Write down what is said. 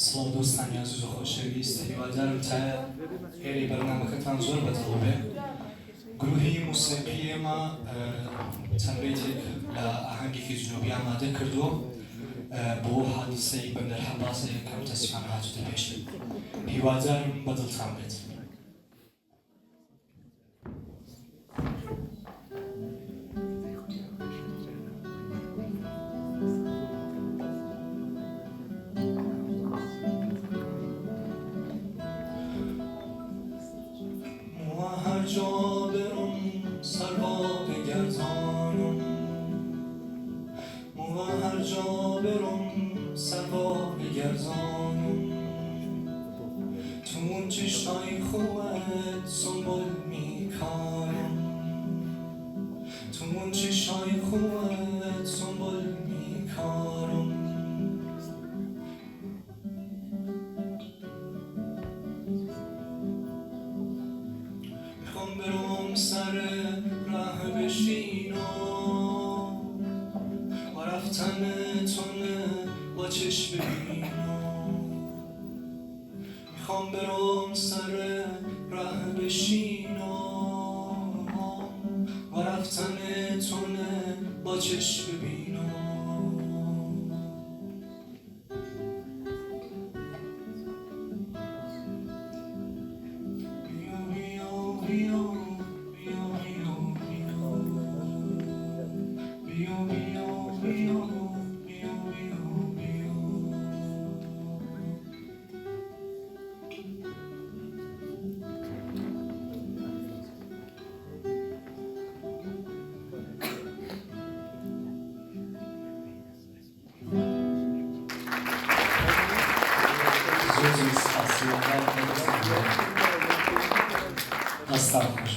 سڵاو دۆستانی عەزیز و خۆشەویست، هیوادارم تا هێرەی بەرنامەکەتان زۆر بەدڵ بێ. گروهی موسیقی ئێمە چەند بەیتێک لە ئاهەنگێکی جنوبی ئامادە کردووە بۆ حادیسەی بەندەر حەباسە یەکەم تەسیحان هاتووتە پێش. هیوادارم بەدڵتان بێت. هر جا برم سر با بگردانم، هر جا برم سر با بگردانم، تو اون چشمای خوبت سنبول میکنم، تو اون چشمای خوبت سنبول میکنم. میخوام برم سر راه بشینم و رفتن تونه با چشم ببینم. میخوام برم سر راه بشینم و رفتن تونه با چشم ببینم. Hasta olmuş.